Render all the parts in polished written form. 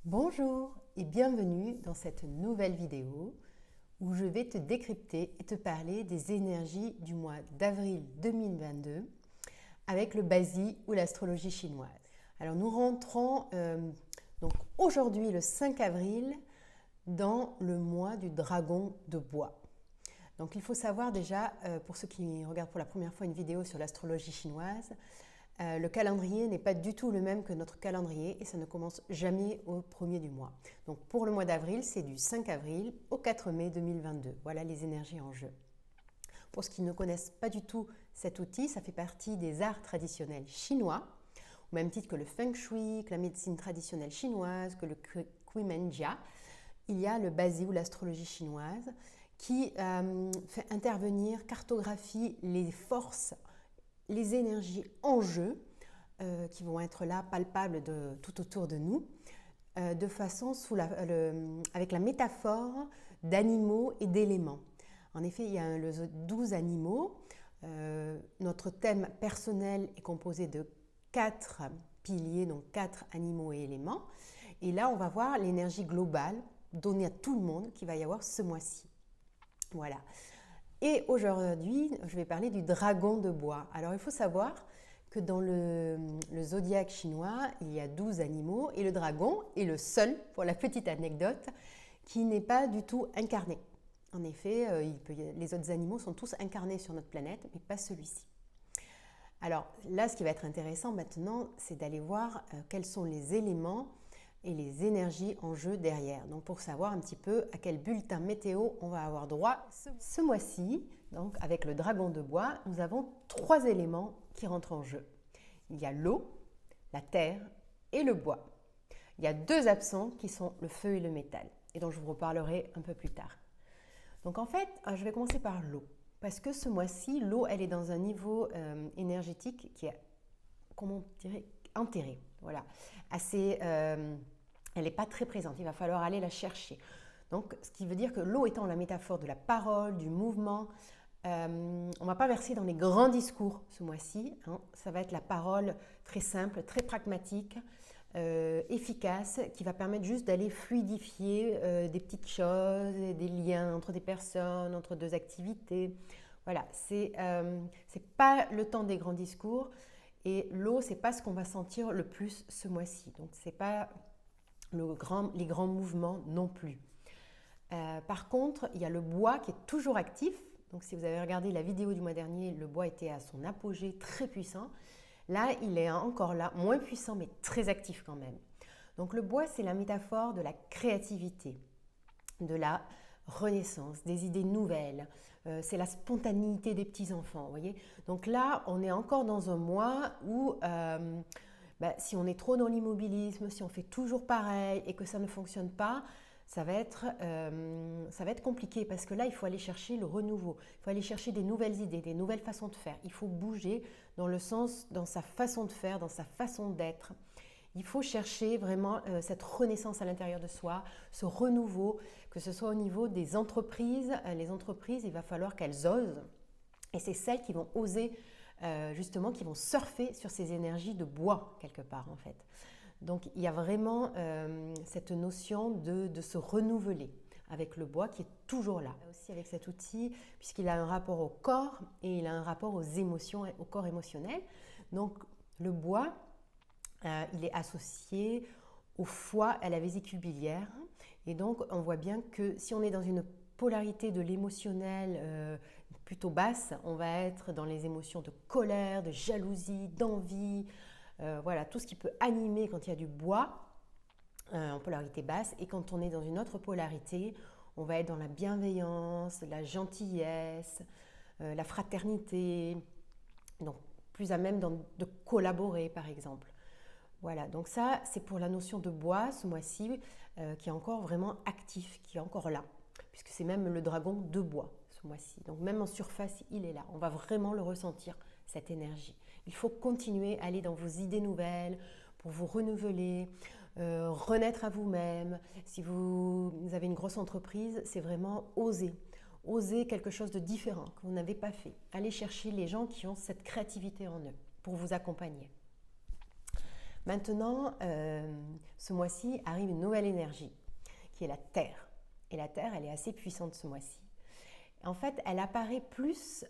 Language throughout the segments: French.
Bonjour et bienvenue dans cette nouvelle vidéo où je vais te décrypter et te parler des énergies du mois d'avril 2022 avec le Bazi ou l'astrologie chinoise. Alors nous rentrons donc aujourd'hui le 5 avril dans le mois du dragon de bois. Donc il faut savoir déjà, pour ceux qui regardent pour la première fois une vidéo sur l'astrologie chinoise, le calendrier n'est pas du tout le même que notre calendrier et ça ne commence jamais au 1er du mois. Donc pour le mois d'avril, c'est du 5 avril au 4 mai 2022. Voilà les énergies en jeu. Pour ceux qui ne connaissent pas du tout cet outil, ça fait partie des arts traditionnels chinois, au même titre que le feng shui, que la médecine traditionnelle chinoise, que le Kuimenjia. Il y a le Bazi ou l'astrologie chinoise qui fait intervenir, cartographie les forces, les énergies en jeu qui vont être là, palpables tout autour de nous, de façon avec la métaphore d'animaux et d'éléments. En effet, il y a 12 animaux. Notre thème personnel est composé de 4 piliers, donc 4 animaux et éléments. Et là, on va voir l'énergie globale donnée à tout le monde qu'il va y avoir ce mois-ci. Voilà. Et aujourd'hui, je vais parler du dragon de bois. Alors, il faut savoir que dans le zodiaque chinois, il y a 12 animaux et le dragon est le seul, pour la petite anecdote, qui n'est pas du tout incarné. En effet, les autres animaux sont tous incarnés sur notre planète, mais pas celui-ci. Alors là, ce qui va être intéressant maintenant, c'est d'aller voir quels sont les éléments et les énergies en jeu derrière. Donc pour savoir un petit peu à quel bulletin météo on va avoir droit ce mois-ci, donc avec le dragon de bois, nous avons 3 éléments qui rentrent en jeu. Il y a l'eau, la terre et le bois. Il y a 2 absents qui sont le feu et le métal, et dont je vous reparlerai un peu plus tard. Donc en fait, je vais commencer par l'eau, parce que ce mois-ci, l'eau, elle est dans un niveau énergétique qui est, comment on dirait, enterré. Voilà, assez, elle n'est pas très présente, il va falloir aller la chercher. Donc, ce qui veut dire que l'eau étant la métaphore de la parole, du mouvement, on ne va pas verser dans les grands discours ce mois-ci, hein. Ça va être la parole très simple, très pragmatique, efficace, qui va permettre juste d'aller fluidifier des petites choses, des liens entre des personnes, entre 2 activités. Voilà, c'est pas le temps des grands discours. Et l'eau, c'est pas ce qu'on va sentir le plus ce mois-ci. Donc, c'est pas les grands mouvements non plus. Par contre, il y a le bois qui est toujours actif. Donc, si vous avez regardé la vidéo du mois dernier, le bois était à son apogée, très puissant. Là, il est encore là, moins puissant, mais très actif quand même. Donc, le bois, c'est la métaphore de la créativité, de la renaissance, des idées nouvelles, c'est la spontanéité des petits-enfants, vous voyez. Donc là, on est encore dans un mois où si on est trop dans l'immobilisme, si on fait toujours pareil et que ça ne fonctionne pas, ça va être compliqué parce que là, il faut aller chercher le renouveau, il faut aller chercher des nouvelles idées, des nouvelles façons de faire. Il faut bouger dans sa façon de faire, dans sa façon d'être. Il faut chercher vraiment cette renaissance à l'intérieur de soi, ce renouveau, que ce soit au niveau des entreprises. Les entreprises, il va falloir qu'elles osent. Et c'est celles qui vont oser, justement, qui vont surfer sur ces énergies de bois, quelque part, en fait. Donc, il y a vraiment cette notion de se renouveler avec le bois qui est toujours là. Aussi avec cet outil, puisqu'il a un rapport au corps et il a un rapport aux émotions, au corps émotionnel. Donc, le bois, il est associé au foie, à la vésicule biliaire. Et donc, on voit bien que si on est dans une polarité de l'émotionnel plutôt basse, on va être dans les émotions de colère, de jalousie, d'envie, voilà, tout ce qui peut animer quand il y a du bois en polarité basse. Et quand on est dans une autre polarité, on va être dans la bienveillance, la gentillesse, la fraternité, donc plus à même de collaborer par exemple. Voilà, donc ça c'est pour la notion de bois ce mois-ci qui est encore vraiment actif, qui est encore là, puisque c'est même le dragon de bois ce mois-ci. Donc même en surface, il est là, on va vraiment le ressentir, cette énergie. Il faut continuer à aller dans vos idées nouvelles pour vous renouveler, renaître à vous-même. Si vous avez une grosse entreprise, c'est vraiment oser. Oser quelque chose de différent que vous n'avez pas fait. Allez chercher les gens qui ont cette créativité en eux pour vous accompagner. Maintenant, ce mois-ci arrive une nouvelle énergie, qui est la Terre. Et la Terre, elle est assez puissante ce mois-ci. En fait, elle apparaît plus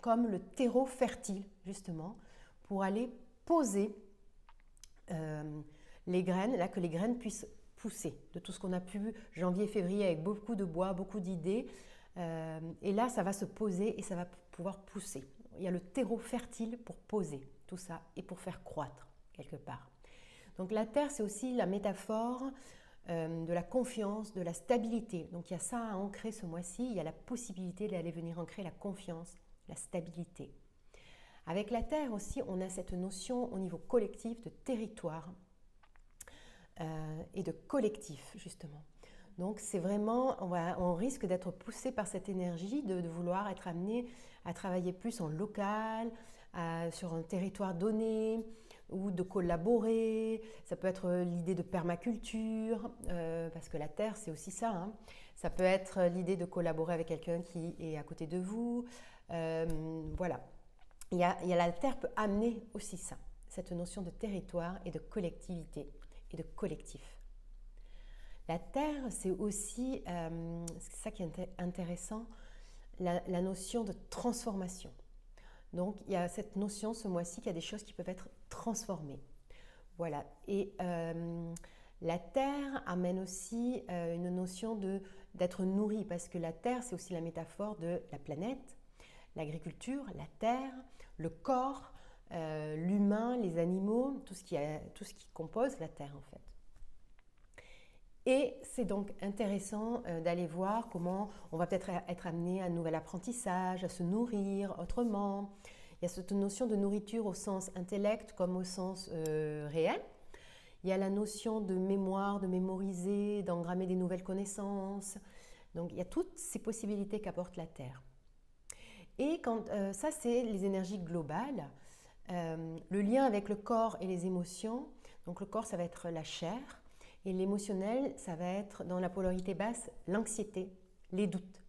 comme le terreau fertile, justement, pour aller poser les graines, là que les graines puissent pousser de tout ce qu'on a pu janvier, février avec beaucoup de bois, beaucoup d'idées. Et là, ça va se poser et ça va pouvoir pousser. Il y a le terreau fertile pour poser tout ça et pour faire croître quelque part. Donc la terre, c'est aussi la métaphore de la confiance, de la stabilité. Donc il y a ça à ancrer ce mois-ci, il y a la possibilité d'aller venir ancrer la confiance, la stabilité. Avec la terre aussi, on a cette notion au niveau collectif de territoire et de collectif, justement. Donc c'est vraiment, on risque d'être poussé par cette énergie de vouloir être amené à travailler plus en local, sur un territoire donné, ou de collaborer. Ça peut être l'idée de permaculture, parce que la terre c'est aussi ça. Hein. Ça peut être l'idée de collaborer avec quelqu'un qui est à côté de vous. Voilà. La terre peut amener aussi ça, cette notion de territoire et de collectivité et de collectif. La terre, c'est aussi, c'est ça qui est intéressant, la notion de transformation. Donc, il y a cette notion ce mois-ci qu'il y a des choses qui peuvent être transformées. Voilà. Et la terre amène aussi une notion d'être nourri, parce que la terre, c'est aussi la métaphore de la planète, l'agriculture, la terre, le corps, l'humain, les animaux, tout ce qui compose la terre en fait. Et c'est donc intéressant d'aller voir comment on va peut-être être amené à un nouvel apprentissage, à se nourrir autrement. Il y a cette notion de nourriture au sens intellect comme au sens réel. Il y a la notion de mémoire, de mémoriser, d'engrammer des nouvelles connaissances. Donc il y a toutes ces possibilités qu'apporte la Terre. Et ça, c'est les énergies globales. Le lien avec le corps et les émotions. Donc le corps, ça va être la chair. Et l'émotionnel, ça va être dans la polarité basse, l'anxiété, les doutes.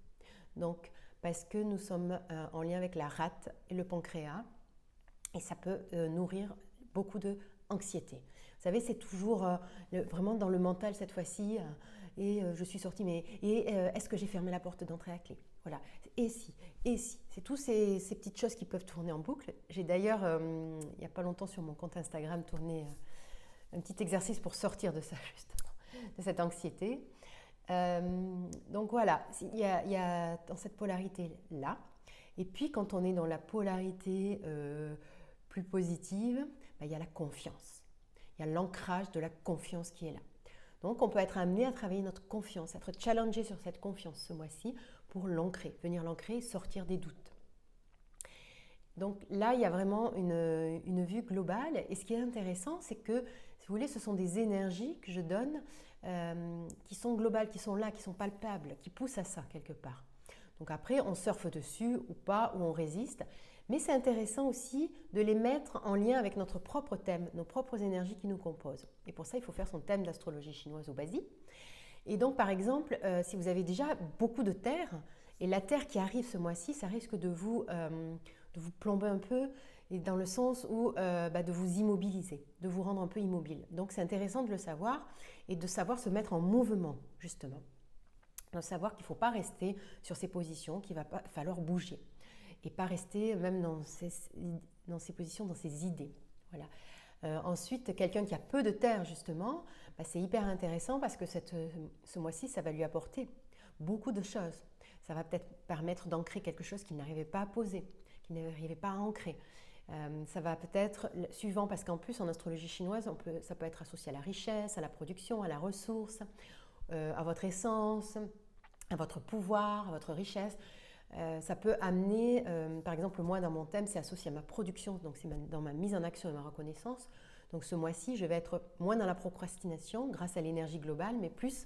Donc, parce que nous sommes en lien avec la rate et le pancréas, et ça peut nourrir beaucoup d'anxiété. Vous savez, c'est toujours vraiment dans le mental cette fois-ci, et je suis sortie, mais est-ce que j'ai fermé la porte d'entrée à clé? Voilà, et si, c'est toutes ces petites choses qui peuvent tourner en boucle. J'ai d'ailleurs, il n'y a pas longtemps sur mon compte Instagram, tourné un petit exercice pour sortir de ça, justement, de cette anxiété. Donc voilà, il y a dans cette polarité-là. Et puis quand on est dans la polarité plus positive, il y a la confiance. Il y a l'ancrage de la confiance qui est là. Donc on peut être amené à travailler notre confiance, être challengé sur cette confiance ce mois-ci pour l'ancrer, venir l'ancrer, sortir des doutes. Donc là, il y a vraiment une vue globale. Et ce qui est intéressant, c'est que, si vous voulez, ce sont des énergies que je donne qui sont globales, qui sont là, qui sont palpables, qui poussent à ça quelque part. Donc après, on surfe dessus ou pas, ou on résiste. Mais c'est intéressant aussi de les mettre en lien avec notre propre thème, nos propres énergies qui nous composent. Et pour ça, il faut faire son thème d'astrologie chinoise au Basi. Et donc, par exemple, si vous avez déjà beaucoup de terre, et la terre qui arrive ce mois-ci, ça risque de vous plomber un peu, et dans le sens où de vous immobiliser, de vous rendre un peu immobile. Donc c'est intéressant de le savoir et de savoir se mettre en mouvement, justement. De savoir qu'il ne faut pas rester sur ces positions, qu'il va falloir bouger. Et pas rester même dans ces positions, dans ces idées. Voilà. Ensuite, quelqu'un qui a peu de terre, justement, c'est hyper intéressant parce que ce mois-ci, ça va lui apporter beaucoup de choses. Ça va peut-être permettre d'ancrer quelque chose qu'il n'arrivait pas à poser, qu'il n'arrivait pas à ancrer. Ça va peut-être, suivant, parce qu'en plus en astrologie chinoise, ça peut être associé à la richesse, à la production, à la ressource, à votre essence, à votre pouvoir, à votre richesse. Ça peut amener, par exemple moi dans mon thème, c'est associé à ma production, donc c'est dans ma mise en action et ma reconnaissance. Donc ce mois-ci, je vais être moins dans la procrastination grâce à l'énergie globale, mais plus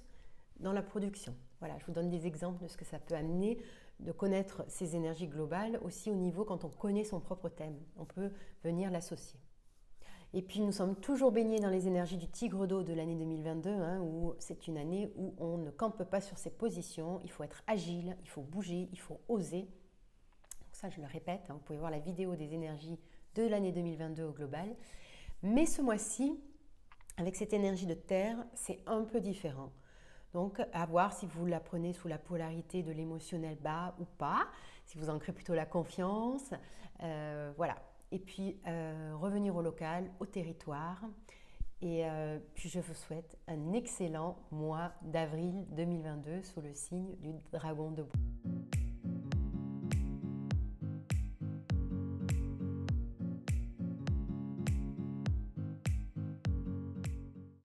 dans la production. Voilà, je vous donne des exemples de ce que ça peut amener de connaître ces énergies globales, aussi au niveau quand on connaît son propre thème. On peut venir l'associer. Et puis nous sommes toujours baignés dans les énergies du tigre d'eau de l'année 2022, où c'est une année où on ne campe pas sur ses positions, il faut être agile, il faut bouger, il faut oser. Donc ça je le répète, vous pouvez voir la vidéo des énergies de l'année 2022 au global. Mais ce mois-ci, avec cette énergie de terre, c'est un peu différent. Donc, à voir si vous la prenez sous la polarité de l'émotionnel bas ou pas, si vous ancrez plutôt la confiance, voilà. Et puis, revenir au local, au territoire. Et puis, je vous souhaite un excellent mois d'avril 2022 sous le signe du dragon debout.